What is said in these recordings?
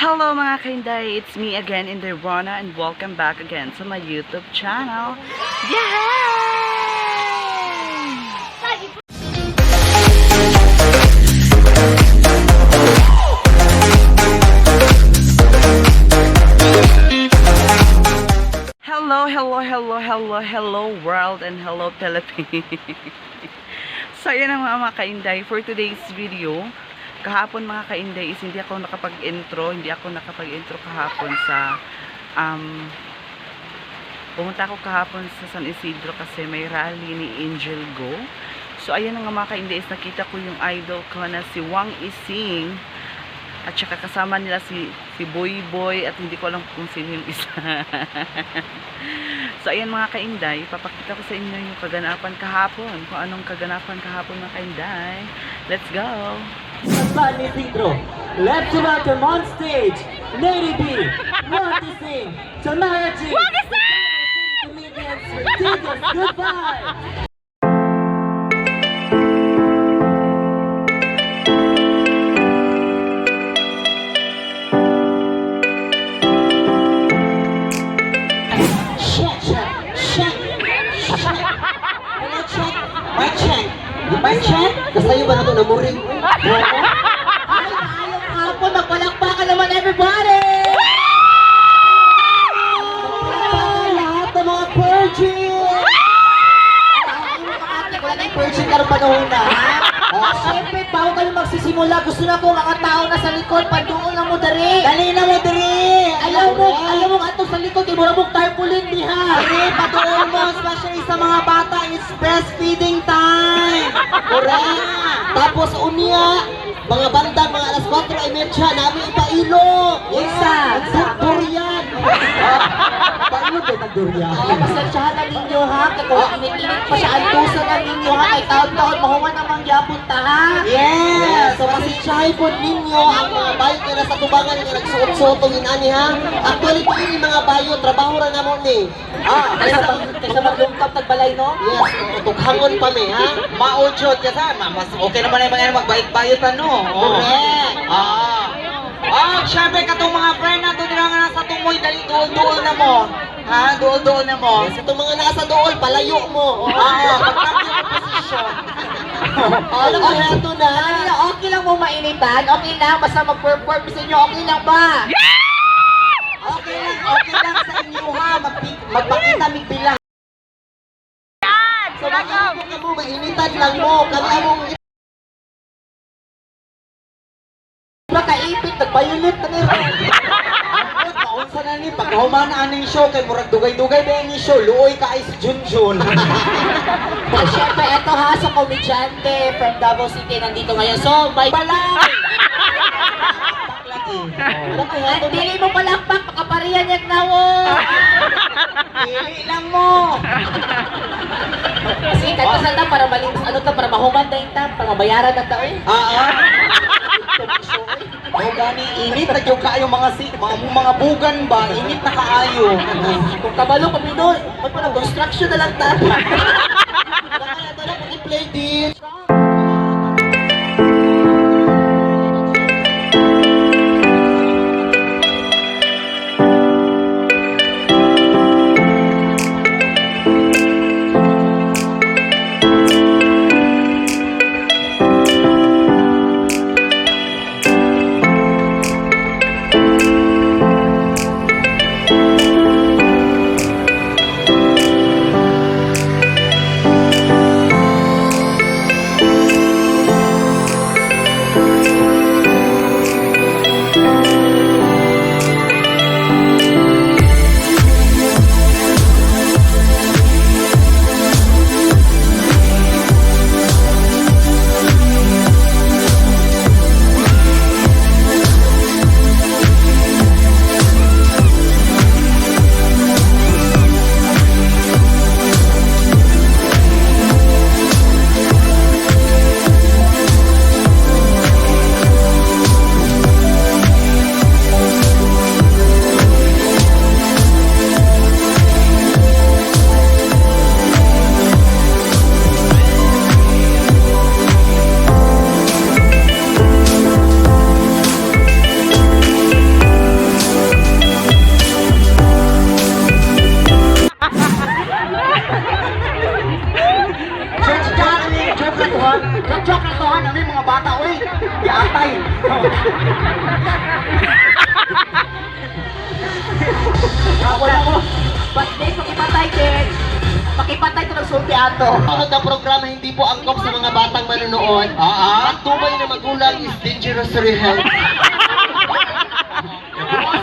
Hello mga kainday, it's me again, Inderwana, and welcome back again to my YouTube channel. Yay! Hello world, and hello Philippines. So yun ang mga kainday for today's video. Kahapon mga kainday is hindi ako nakapag-intro kahapon sa pumunta ako kahapon sa San Isidro kasi may rally ni Angel Go. So ayan nga mga kainday is nakita ko yung idol ko na si Wang Ising at saka kasama nila si Boy Boy at hindi ko alam kung sino yung isa. So ayan mga kainday, papakita ko sa inyo yung kaganapan kahapon, kung anong kaganapan kahapon mga kainday. Let's go! San Isidro, let's welcome on stage Lady B, Want to Sing, Tamara G, comedians Ridiculous, goodbye! Mic check? Kasayo ba na ito na muring? Ay, ayong hapon, magpalakpakan naman everybody! Magpalakpakan lahat ng mga virgin! Wala na yung virgin karong panahon na, ha? Siyempre, bago kami magsisimula, gusto na ko mga tao na sa likod, pandoon na mo dari! Dali na mo dari! Ayaw mo ato sa likod, kay murabog tarpaulin diha! Dari, patuon mo, especially sa mga bata, it's breastfeeding time! Correct! Tapos unya, mga bandang, mga alas 4 ay medya, namin ipailo! Isa! Durian! Paano ba yung durian? Pasensyahan na ninyo ha, kung init-init pa siya, antusan na ninyo ha, kay taon-taon, mahuman naman gyapon ta ha! Yes! So pasensyahan po ninyo ang mga bayo na nasa tubangan nga nagsuot-suotong inani ha. Actually po yun yung mga bayo, trabaho ra namon ni. Kaysa maglungkap tagbalay no? Yes, tughangon pa mi ha. Maujod ka sa, mas okay naman na yung mga magbayot-bayot ano. Correct! Syempre katong mga friend na ito nga nasa tumoy, dali duol-duol na mo. Ha? Duol-duol na mo. Yes, itong mga nasa dool, palayo mo. Pagkakit yung posisyon. Alam mo na ito na. Okay lang mo mainitan, okay lang, basta mag-perform sa inyo, okay lang ba? Okay lang sa inyo ha, magpakita mig bilang. So mag-init ka mo, mainitan lang mo, kaya mong makaipit, nagbayulit na nila. Maunsa na ni, pag humana aning show, kay murag dugay-dugay ba yung show, luoy ka ay si Junjun. At syempre, eto ha, sa komedyante from Davao City, nandito ngayon. So, may balay! Dili mo palakpak, makaparihan yung nawo! Pili lang mo! Kasi kahit saan na, para malinis, para mahuman na yung para mabayaran na tao eh. Ay gani, init na yung kaayo mga bugan ba, init na kaayo. Kung kabalo kami doon, construction na lang tayo. Kaya ito na, pag-i-play din. Wala ko. Ba't di, pakipatay, Ken. Pakipatay ito ng sulti ato. Sunod na programa hindi po angkop sa mga batang manonood. Ang tubay na magulang is dangerous to health.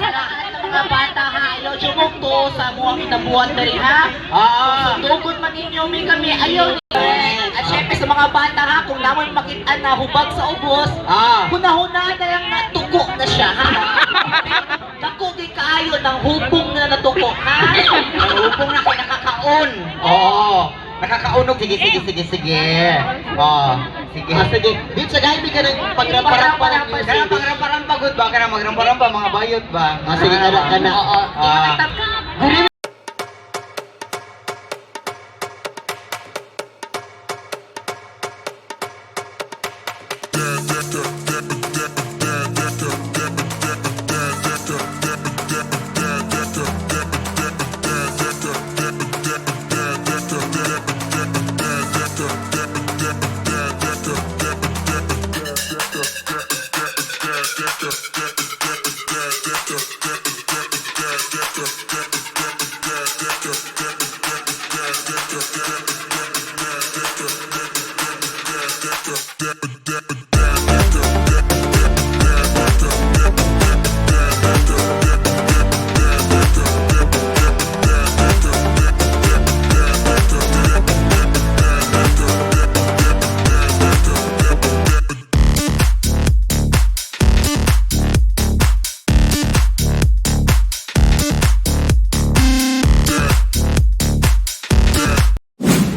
Sa lahat ng mga bata ha, ayaw jumong to sa mukhang kinabuhan na rin ha. Sundugod man ninyo, may kami ayaw ni. At syempre sa mga bata ha, kung naman makita na hubag sa ubos, hunahuna na lang natuko na siya ha. Naku, di kaayo ng hupong na natuko ha. Ang upong na kay nakakaon. Oo. Nakakaunog. Sige. Sige. Sige. Sige. Di sa gabi ka ng pagramparampa ng music. Kaya pagramparampa good ba? Kaya magramparampa mga bayot ba? Sige ka na. Oo.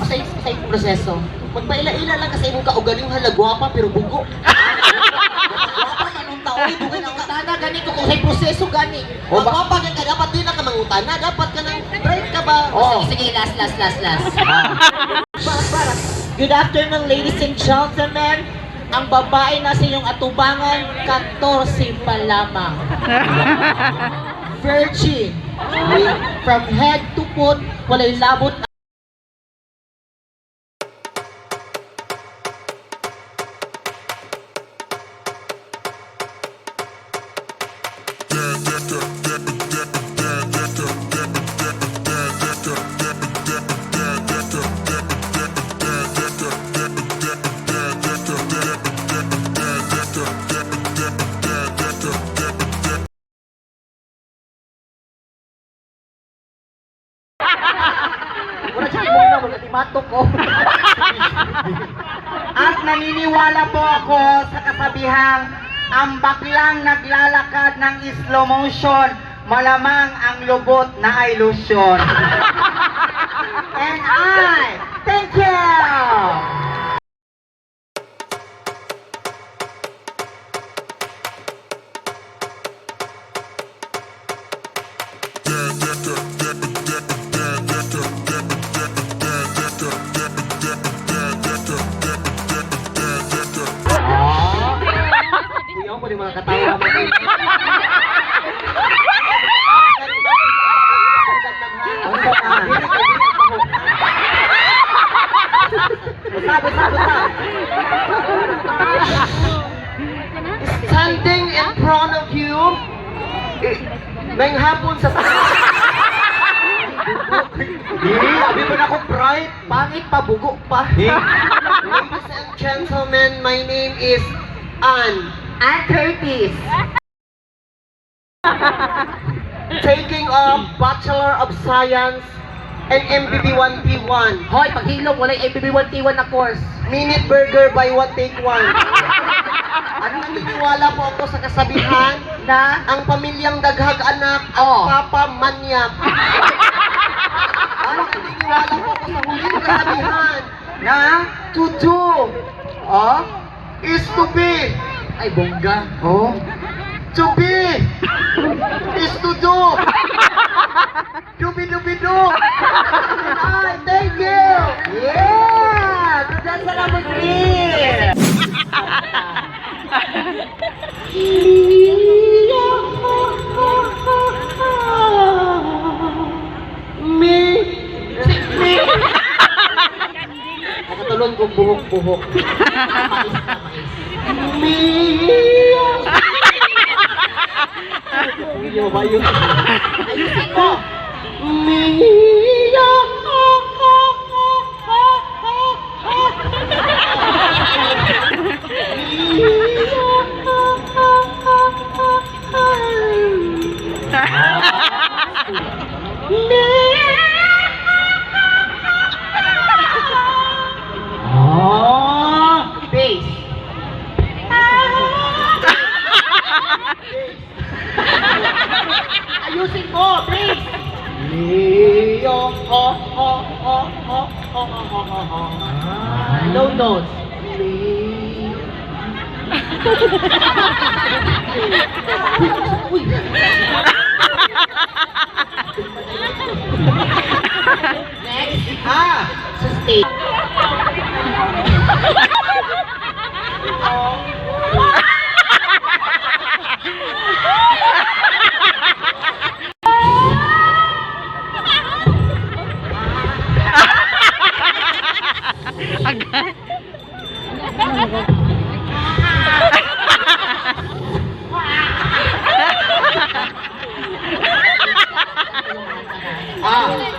Sa yung proseso. Magpaila-ila lang kasi imong kaugaling halagwapa pero bugo. Gwapa manong taoy, bugay ng katana gani ko kung sa proseso gani. O gwapa ka dapat din na ka mangutana, dapat ka nang right ka ba? Sige, last. Good afternoon ladies and gentlemen. Ang babae na sa inyong atubangan, 14 pa lamang. Virgin. From head to foot, walay labot. Wala siya mong na, magkatimatok ko. At naniniwala po ako sa kasabihang ang baklang naglalakad ng slow motion, malamang ang lubot na ay ilusyon. And thank you! Kuya ko di mga katawa mo. Standing in front of you, ngayong hapon sa Abi ba na ako bright? Pangit pa, bugo pa. Ladies and gentlemen, my name is Ann. Ann Curtis. Taking a Bachelor of Science and MBB 1T1. Hoy, paghilom, walay ABB1T1 na course. Minute burger by one take one. Ano naniniwala po ako sa kasabihan Na, ang pamilyang daghag anak ang Oh. papa manyak. Ano naniniwala po ako sa huling kasabihan na to do is to be. ay bongga. Oh? To be is to do. Dubi-dubi-do. Ay, thank you. Yeah! Tudan sa labot rin! Nakatulong kong buhok-buhok. Mais na mais. Yo, bayo. Ayusin mo. Mia. Oh, bass. Ayusin mo, bass. Leo, low notes. Next, sustain. Agad. Ah,